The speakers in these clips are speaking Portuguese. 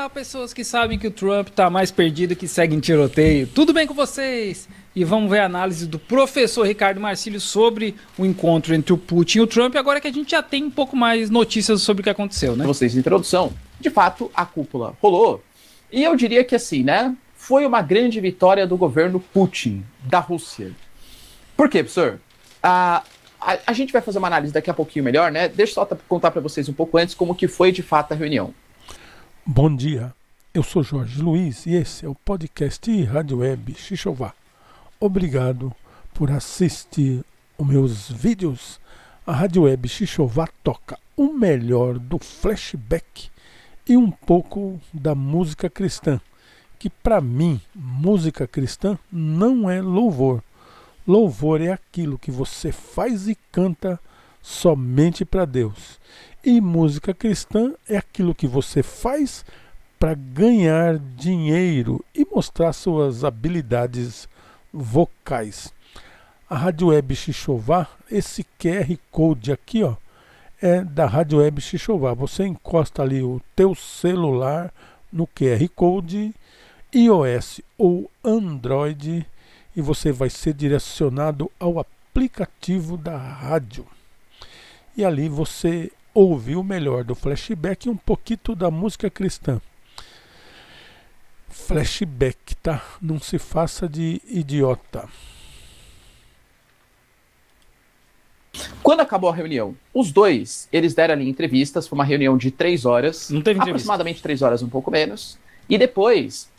Olá, pessoas que sabem que o Trump tá mais perdido que segue em tiroteio. Tudo bem com vocês? E vamos ver a análise do professor Ricardo Marcílio sobre o encontro entre o Putin e o Trump, agora que a gente já tem um pouco mais notícias sobre o que aconteceu, né? Vocês, introdução, de fato, a cúpula rolou. E eu diria que assim, né? Foi uma grande vitória do governo Putin, da Rússia. Por quê, professor? A gente vai fazer uma análise daqui a pouquinho melhor, né? Deixa eu só contar para vocês um pouco antes como que foi de fato a reunião. Bom dia, eu sou Jorge Luiz e esse é o podcast e Rádio Web Xixová. Obrigado por assistir os meus vídeos. A Rádio Web Xixová toca o melhor do flashback e um pouco da música cristã, que para mim, música cristã não é louvor. Louvor é aquilo que você faz e canta somente para Deus. E música cristã é aquilo que você faz para ganhar dinheiro e mostrar suas habilidades vocais. A Rádio Web Xixová, esse QR Code aqui, ó, é da Rádio Web Xixová. Você encosta ali o teu celular no QR Code, iOS ou Android, e você vai ser direcionado ao aplicativo da rádio. E ali você ouve o melhor do flashback e um pouquinho da música cristã. Flashback, tá? Não se faça de idiota. Quando acabou a reunião, os dois, eles deram ali entrevistas, foi uma reunião de 3 horas. Não teve entrevista. Aproximadamente 3 horas, um pouco menos. E depois,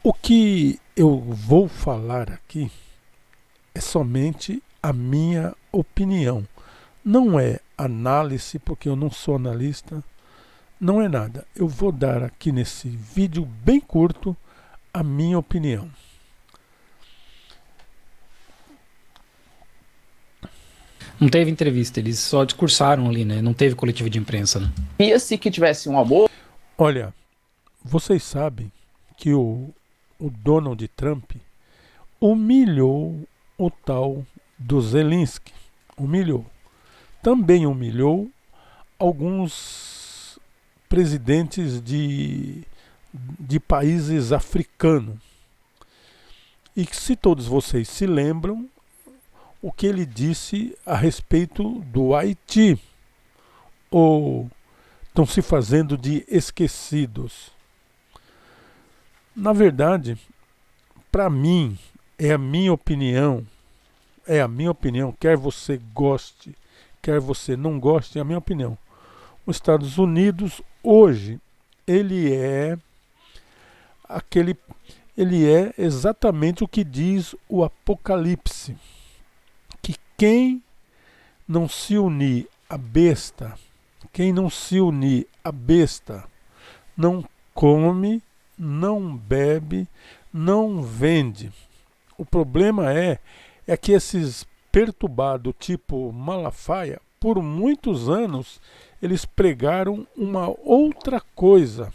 O que eu vou falar aqui é somente a minha opinião. Não é análise, porque eu não sou analista, não é nada. Eu vou dar aqui nesse vídeo bem curto a minha opinião. Não teve entrevista, eles só discursaram ali, né? Não teve coletivo de imprensa, né? via-se que tivesse um almoço. Olha, vocês sabem que o Donald Trump humilhou o tal do Zelensky. Humilhou. Também humilhou alguns presidentes de países africanos. E que, se todos vocês se lembram, o que ele disse a respeito do Haiti, ou estão se fazendo de esquecidos. Na verdade, para mim, é a minha opinião, quer você goste, quer você não goste, é a minha opinião. Os Estados Unidos, hoje, ele é exatamente o que diz o Apocalipse, que quem não se unir à besta, não come, não bebe, não vende. O problema é que esses perturbados tipo Malafaia, por muitos anos, eles pregaram uma outra coisa.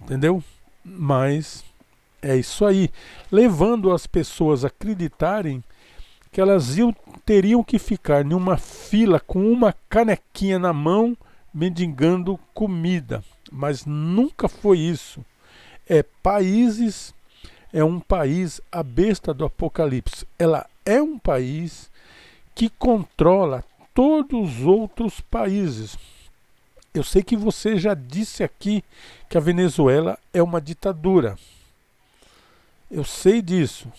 Entendeu? Mas é isso aí. Levando as pessoas a acreditarem que elas teriam que ficar em uma fila com uma canequinha na mão, mendigando comida. Mas nunca foi isso. É um país, a besta do Apocalipse. Ela é um país que controla todos os outros países. Eu sei que você já disse aqui que a Venezuela é uma ditadura. Eu sei disso.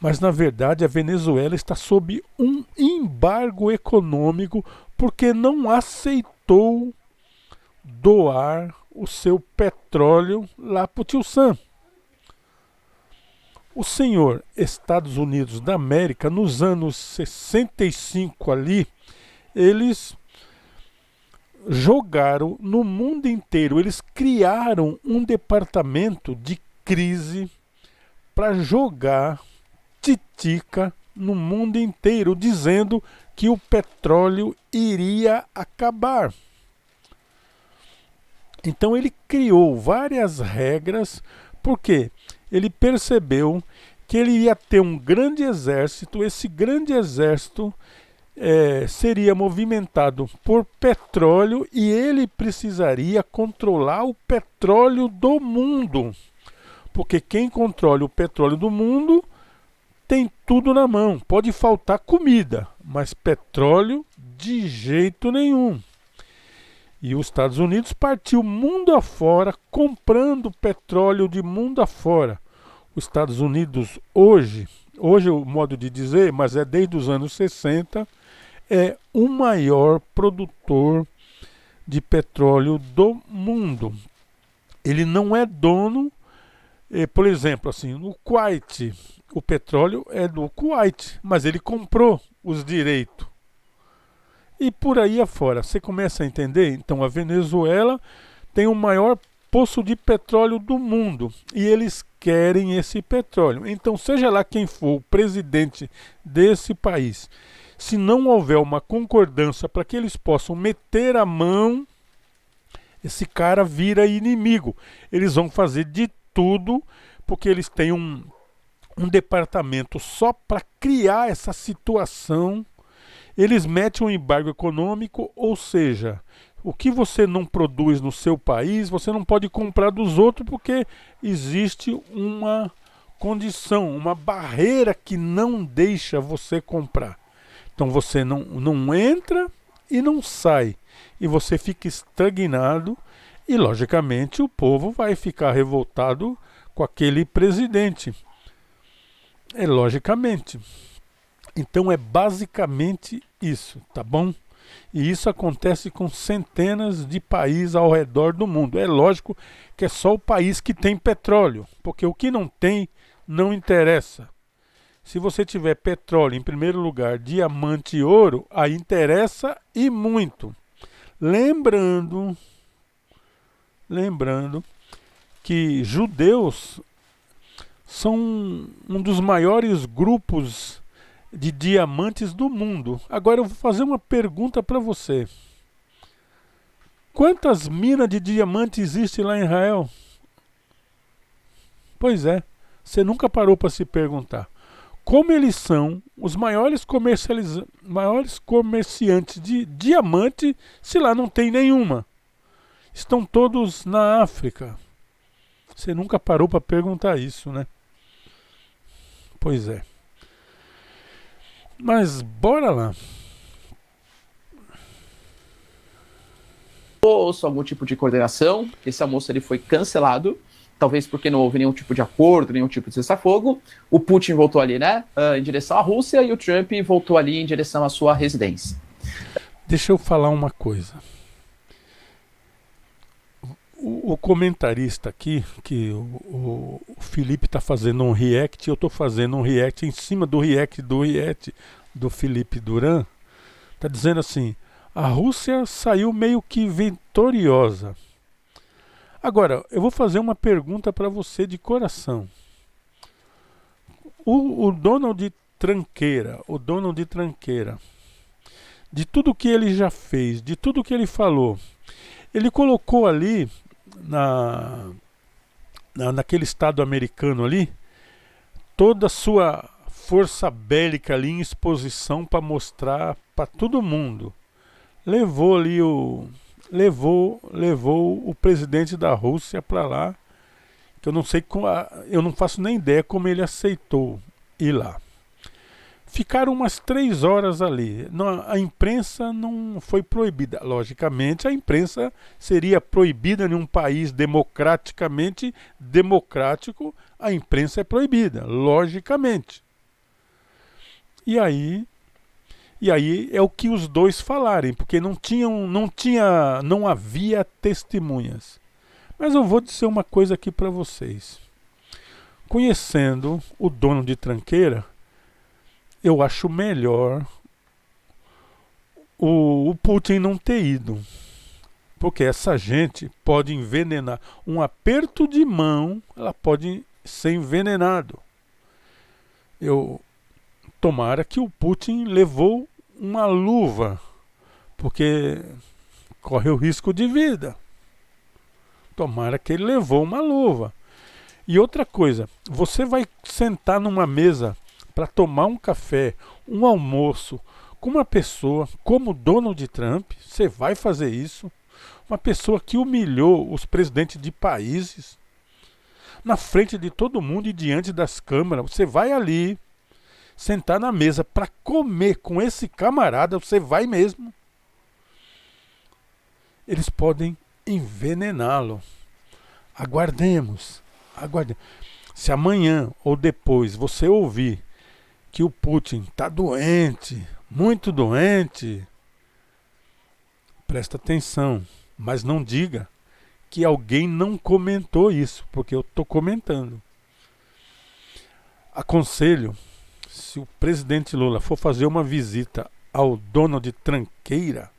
Mas, na verdade, a Venezuela está sob um embargo econômico porque não aceitou doar o seu petróleo lá para o Tio Sam. O senhor Estados Unidos da América, nos anos 65 ali, eles jogaram no mundo inteiro, eles criaram um departamento de crise para jogar titica no mundo inteiro, dizendo que o petróleo iria acabar. Então ele criou várias regras, porque ele percebeu que ele ia ter um grande exército, esse grande exército seria movimentado por petróleo e ele precisaria controlar o petróleo do mundo. Porque quem controla o petróleo do mundo tem tudo na mão. Pode faltar comida, mas petróleo de jeito nenhum. E os Estados Unidos partiu mundo afora comprando petróleo de mundo afora. Os Estados Unidos hoje é o modo de dizer, mas é desde os anos 60, é o maior produtor de petróleo do mundo. Ele não é dono, por exemplo, assim, no Kuwait, o petróleo é do Kuwait, mas ele comprou os direitos. E por aí afora, você começa a entender? Então a Venezuela tem o maior poço de petróleo do mundo e eles querem esse petróleo. Então, seja lá quem for o presidente desse país, se não houver uma concordância para que eles possam meter a mão, esse cara vira inimigo. Eles vão fazer de tudo, porque eles têm um departamento só para criar essa situação. Eles metem um embargo econômico, ou seja, o que você não produz no seu país, você não pode comprar dos outros, porque existe uma condição, uma barreira que não deixa você comprar. Então você não entra e não sai. E você fica estagnado e, logicamente, o povo vai ficar revoltado com aquele presidente. Logicamente. Então é basicamente isso, tá bom? E isso acontece com centenas de países ao redor do mundo. É lógico que é só o país que tem petróleo, porque o que não tem não interessa. Se você tiver petróleo em primeiro lugar, diamante e ouro, aí interessa e muito. Lembrando que judeus são um dos maiores grupos de diamantes do mundo. Agora eu vou fazer uma pergunta para você. Quantas minas de diamante existem lá em Israel? Pois é, você nunca parou para se perguntar. Como eles são os maiores comerciantes de diamante, se lá não tem nenhuma? Estão todos na África. Você nunca parou para perguntar isso, né? Pois é. Mas bora lá. Ou algum tipo de coordenação. Esse almoço ele foi cancelado, talvez porque não houve nenhum tipo de acordo, nenhum tipo de cessar-fogo. O Putin voltou ali, né, em direção à Rússia, e o Trump voltou ali em direção à sua residência. Deixa eu falar uma coisa. O comentarista aqui, que o Felipe está fazendo um react, eu estou fazendo um react em cima do react do Felipe Duran, está dizendo assim: a Rússia saiu meio que vitoriosa. Agora, eu vou fazer uma pergunta para você de coração. O Donald Tranqueira, de tudo que ele já fez, de tudo que ele falou, ele colocou ali naquele estado americano ali toda a sua força bélica ali em exposição para mostrar para todo mundo. Levou o presidente da Rússia para lá, que eu não sei eu não faço nem ideia como ele aceitou ir lá. Ficaram umas 3 horas ali. A imprensa não foi proibida. Logicamente, a imprensa seria proibida em um país democraticamente democrático. A imprensa é proibida, logicamente. E aí é o que os dois falarem, porque não havia testemunhas. Mas eu vou dizer uma coisa aqui para vocês. Conhecendo o dono de Tranqueira, eu acho melhor o Putin não ter ido. Porque essa gente pode envenenar. Um aperto de mão, ela pode ser envenenado. Tomara que o Putin levou uma luva, porque corre o risco de vida. Tomara que ele levou uma luva. E outra coisa, você vai sentar numa mesa para tomar um café, um almoço com uma pessoa como Donald Trump. Você vai fazer isso? Uma pessoa que humilhou os presidentes de países na frente de todo mundo e diante das câmeras. Você vai ali sentar na mesa para comer com esse camarada, você vai mesmo? Eles podem envenená-lo. Aguardemos. Se amanhã ou depois você ouvir que o Putin está doente, muito doente, presta atenção, mas não diga que alguém não comentou isso, porque eu estou comentando. Aconselho, se o presidente Lula for fazer uma visita ao Donald Tranqueira,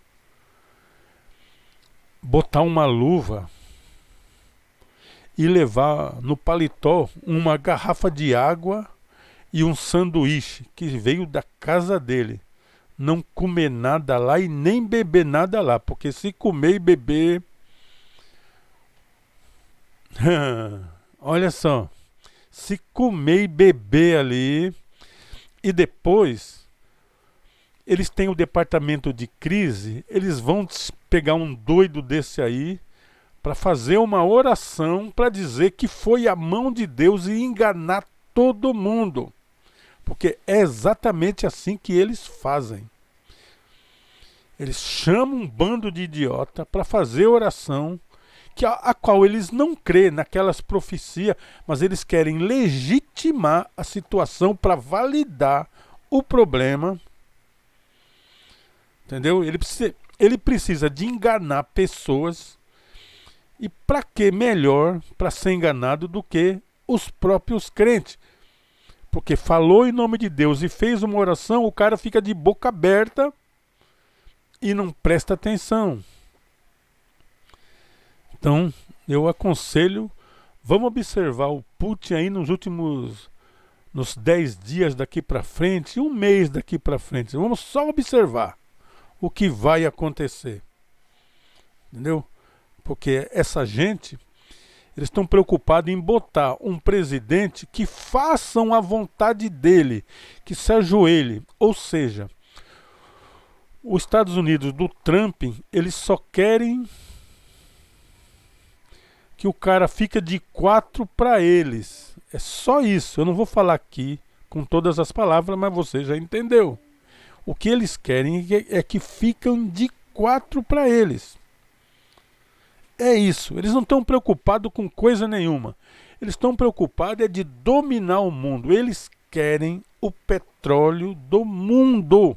botar uma luva e levar no paletó uma garrafa de água e um sanduíche que veio da casa dele. Não comer nada lá e nem beber nada lá, porque se comer e beber... Olha só, se comer e beber ali, e depois eles têm o departamento de crise, eles vão pegar um doido desse aí para fazer uma oração para dizer que foi a mão de Deus e enganar todo mundo. Porque é exatamente assim que eles fazem. Eles chamam um bando de idiota para fazer oração a qual eles não crêem naquelas profecias, mas eles querem legitimar a situação para validar o problema. Entendeu? Ele precisa de enganar pessoas. E para que melhor para ser enganado do que os próprios crentes? Porque falou em nome de Deus e fez uma oração, o cara fica de boca aberta e não presta atenção. Então, eu aconselho, vamos observar o Putin aí nos 10 dias daqui para frente, um mês daqui para frente. Vamos só observar o que vai acontecer. Entendeu? Porque essa gente, eles estão preocupados em botar um presidente que faça a vontade dele, que se ajoelhe. Ou seja, os Estados Unidos do Trump, eles só querem que o cara fica de 4 para eles. É só isso. Eu não vou falar aqui com todas as palavras, mas você já entendeu. O que eles querem é que ficam de 4 para eles. É isso. Eles não estão preocupados com coisa nenhuma. Eles estão preocupados de dominar o mundo. Eles querem o petróleo do mundo.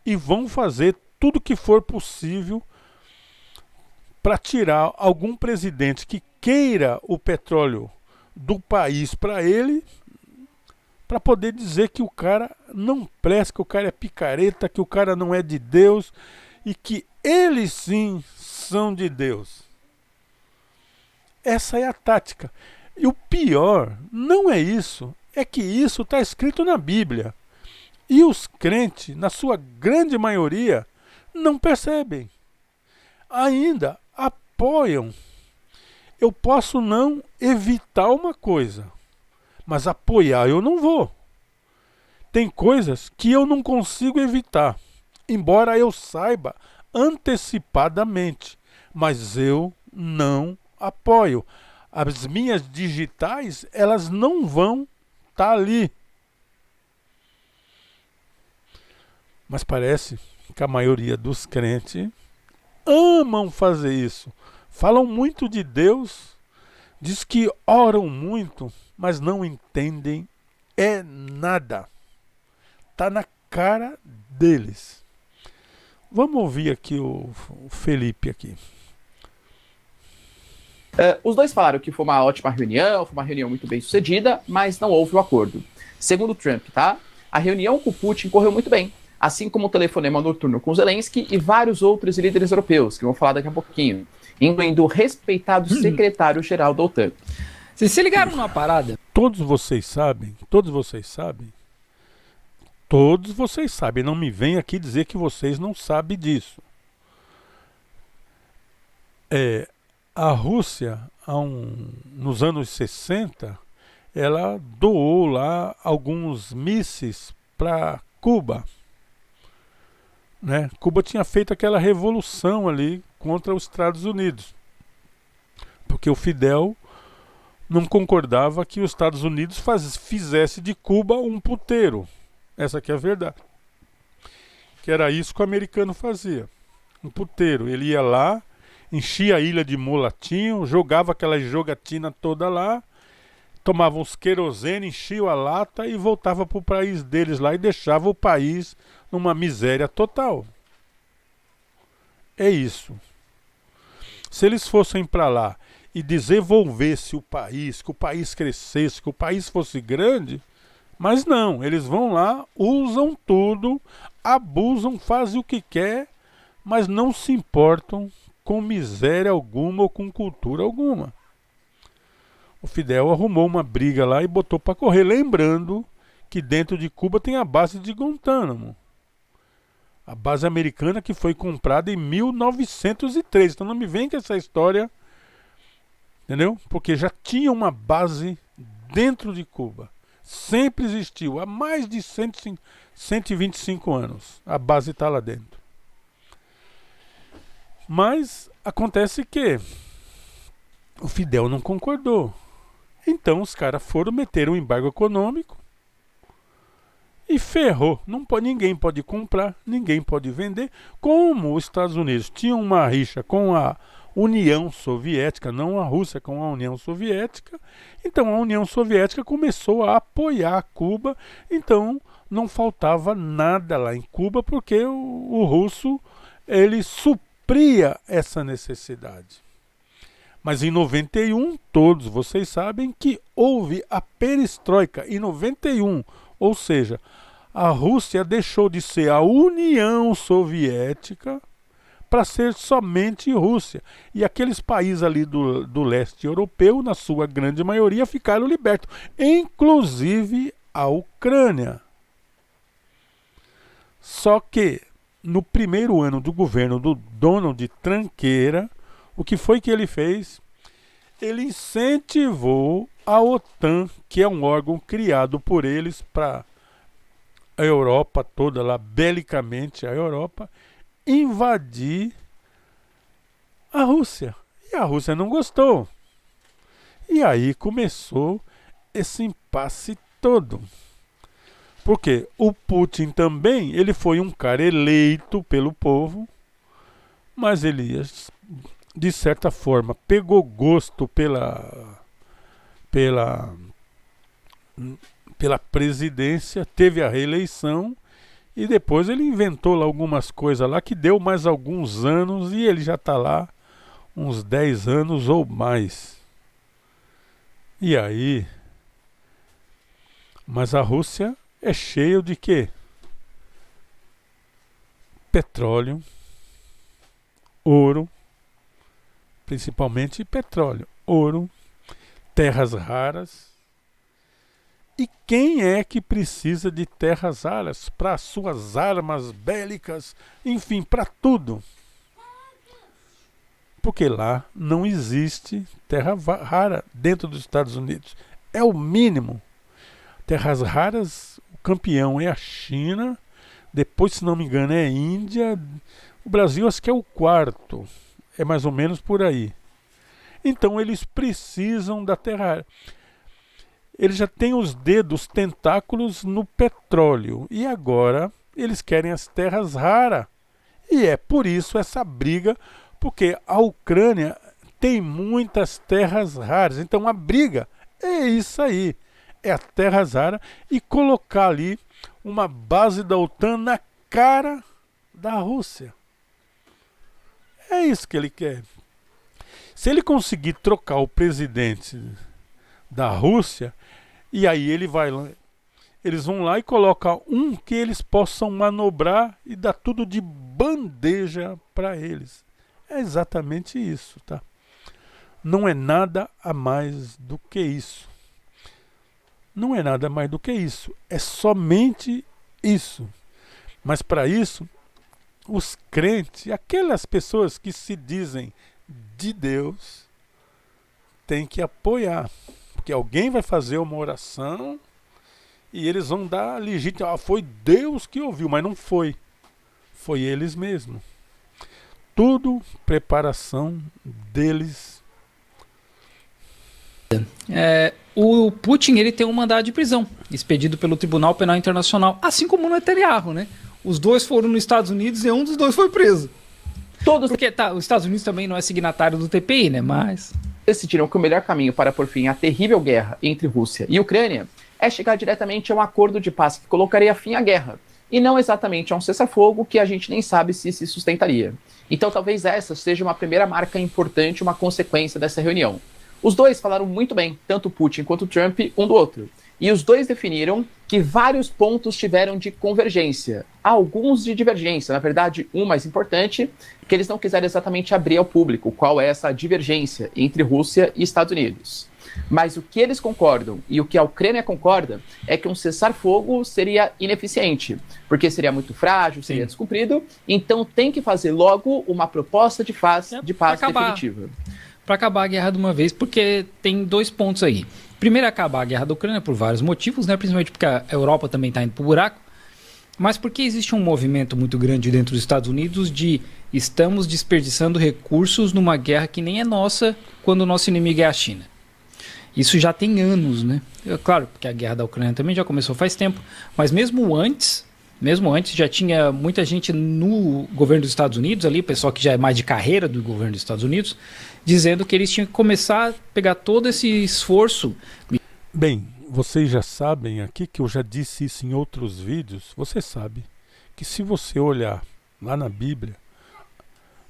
E vão fazer tudo o que for possível para tirar algum presidente que queira o petróleo do país para ele, para poder dizer que o cara não presta, que o cara é picareta, que o cara não é de Deus e que eles sim são de Deus. Essa é a tática. E o pior não é isso, é que isso está escrito na Bíblia. E os crentes, na sua grande maioria, não percebem. Ainda apoiam. Eu posso não evitar uma coisa, mas apoiar eu não vou. Tem coisas que eu não consigo evitar, embora eu saiba antecipadamente, mas eu não apoio. As minhas digitais, elas não vão estar ali. Mas parece que a maioria dos crentes amam fazer isso. Falam muito de Deus, diz que oram muito, mas não entendem nada. Está na cara deles. Vamos ouvir aqui o Felipe aqui. Os dois falaram que foi uma ótima reunião, foi uma reunião muito bem sucedida, mas não houve o acordo. Segundo Trump, tá? A reunião com Putin correu muito bem, assim como o telefonema noturno com Zelensky e vários outros líderes europeus, que vamos falar daqui a pouquinho, incluindo o respeitado secretário-geral da OTAN. Vocês se ligaram numa parada? Todos vocês sabem, não me venham aqui dizer que vocês não sabem disso. A Rússia, nos anos 60, ela doou lá alguns mísseis para Cuba. né? Cuba tinha feito aquela revolução ali contra os Estados Unidos, porque o Fidel não concordava que os Estados Unidos fizesse de Cuba um puteiro. Essa aqui é a verdade. Que era isso que o americano fazia. Um puteiro. Ele ia lá, enchia a ilha de mulatinho, jogava aquela jogatina toda lá, tomava uns querosene, enchia a lata e voltava para o país deles lá e deixava o país numa miséria total. É isso. Se eles fossem para lá e desenvolvesse o país, que o país crescesse, que o país fosse grande, mas não, eles vão lá, usam tudo, abusam, fazem o que quer, mas não se importam com miséria alguma ou com cultura alguma. O Fidel arrumou uma briga lá e botou para correr, lembrando que dentro de Cuba tem a base de Guantánamo. A base americana que foi comprada em 1903. Então não me vem com essa história, entendeu? Porque já tinha uma base dentro de Cuba. Sempre existiu, há mais de 125 anos. A base está lá dentro. Mas acontece que o Fidel não concordou. Então os caras foram meter um embargo econômico e ferrou. Ninguém pode comprar, ninguém pode vender. Como os Estados Unidos tinham uma rixa com a União Soviética, não a Rússia, com a União Soviética, então a União Soviética começou a apoiar Cuba. Então não faltava nada lá em Cuba, porque o russo ele supria essa necessidade. Mas em 91, todos vocês sabem que houve a perestroika em 91, ou seja, a Rússia deixou de ser a União Soviética para ser somente Rússia. E aqueles países ali do leste europeu, na sua grande maioria, ficaram libertos, inclusive a Ucrânia. Só que no primeiro ano do governo do Donald Tranqueira, o que foi que ele fez? Ele incentivou a OTAN, que é um órgão criado por eles para a Europa toda, lá belicamente a Europa, invadir a Rússia. E a Rússia não gostou. E aí começou esse impasse todo. Porque o Putin também, ele foi um cara eleito pelo povo, mas ele, de certa forma, pegou gosto pela presidência, teve a reeleição e depois ele inventou lá algumas coisas lá que deu mais alguns anos e ele já está lá uns 10 anos ou mais. E aí, mas a Rússia é cheia de quê? Petróleo, ouro, principalmente petróleo, ouro, terras raras. E quem é que precisa de terras raras para suas armas bélicas, enfim, para tudo? Porque lá não existe terra rara dentro dos Estados Unidos. É o mínimo. Terras raras, o campeão é a China, depois, se não me engano, é a Índia. O Brasil acho que é o quarto. É mais ou menos por aí. Então eles precisam da terra rara. Eles já têm os dedos, os tentáculos no petróleo. E agora eles querem as terras raras. E é por isso essa briga, porque a Ucrânia tem muitas terras raras. Então a briga é isso aí. É a terra rara e colocar ali uma base da OTAN na cara da Rússia. É isso que ele quer. Se ele conseguir trocar o presidente da Rússia, e aí eles vão lá e colocam um que eles possam manobrar e dar tudo de bandeja para eles. É exatamente isso, tá? Não é nada a mais do que isso. Não é nada mais do que isso. É somente isso. Mas para isso, os crentes, aquelas pessoas que se dizem de Deus, têm que apoiar. Porque alguém vai fazer uma oração e eles vão dar legítima. Foi Deus que ouviu, mas não foi. Foi eles mesmos. Tudo preparação deles. O Putin ele tem um mandado de prisão expedido pelo Tribunal Penal Internacional, assim como o Netanyahu, né? Os dois foram nos Estados Unidos e um dos dois foi preso. Porque os Estados Unidos também não é signatário do TPI, né? Mas decidiram que o melhor caminho para pôr fim à terrível guerra entre Rússia e Ucrânia é chegar diretamente a um acordo de paz que colocaria fim à guerra, e não exatamente a um cessar-fogo que a gente nem sabe se sustentaria. Então talvez essa seja uma primeira marca importante, uma consequência dessa reunião. Os dois falaram muito bem, tanto Putin quanto Trump, um do outro. E os dois definiram que vários pontos tiveram de convergência, alguns de divergência. Na verdade, um mais importante, que eles não quiseram exatamente abrir ao público qual é essa divergência entre Rússia e Estados Unidos. Mas o que eles concordam e o que a Ucrânia concorda é que um cessar-fogo seria ineficiente, porque seria muito frágil, seria descumprido, então tem que fazer logo uma proposta de paz definitiva. Para acabar a guerra de uma vez, porque tem dois pontos aí. Primeiro, acabar a guerra da Ucrânia por vários motivos, né? Principalmente porque a Europa também está indo para o buraco, mas porque existe um movimento muito grande dentro dos Estados Unidos de estamos desperdiçando recursos numa guerra que nem é nossa quando o nosso inimigo é a China. Isso já tem anos, né? Claro, porque a guerra da Ucrânia também já começou faz tempo, mas mesmo antes já tinha muita gente no governo dos Estados Unidos ali, pessoal que já é mais de carreira do governo dos Estados Unidos, dizendo que eles tinham que começar a pegar todo esse esforço. Bem, vocês já sabem aqui que eu já disse isso em outros vídeos. Você sabe que se você olhar lá na Bíblia,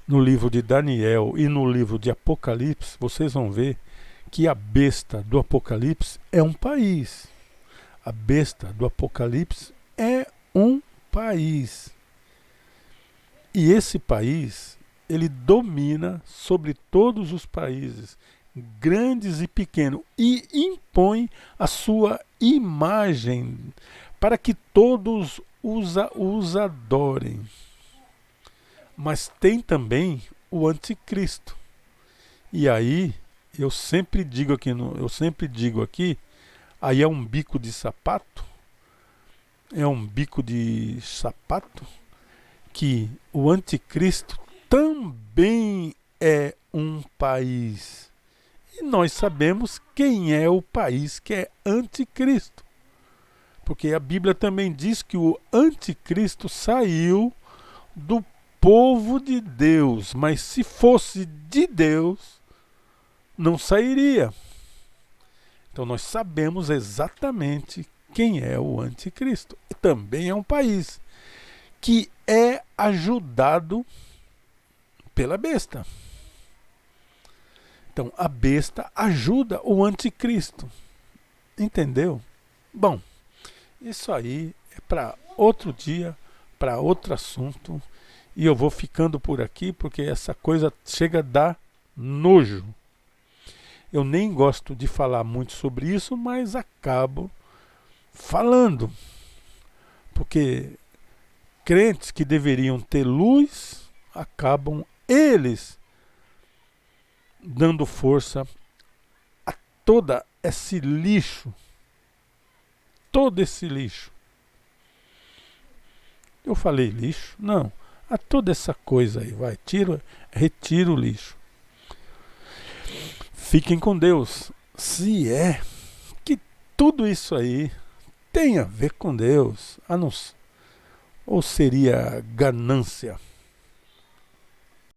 no livro de Daniel e no livro de Apocalipse, vocês vão ver que a besta do Apocalipse é um país. A besta do Apocalipse é um país. E esse país, ele domina sobre todos os países, grandes e pequenos, e impõe a sua imagem para que todos os adorem. Mas tem também o anticristo. E aí, eu sempre digo aqui, aí é um bico de sapato, que o anticristo também é um país. E nós sabemos quem é o país que é anticristo. Porque a Bíblia também diz que o anticristo saiu do povo de Deus, mas se fosse de Deus, não sairia. Então nós sabemos exatamente quem é o anticristo. E também é um país que é ajudado pela besta. Então a besta ajuda o anticristo. Entendeu? Bom, isso aí é para outro dia, para outro assunto. E eu vou ficando por aqui porque essa coisa chega a dar nojo. Eu nem gosto de falar muito sobre isso, mas acabo falando. Porque crentes que deveriam ter luz, acabam eles dando força a todo esse lixo. Todo esse lixo. Eu falei lixo? Não. A toda essa coisa aí. Retira o lixo. Fiquem com Deus. Se é que tudo isso aí tem a ver com Deus, ou seria ganância?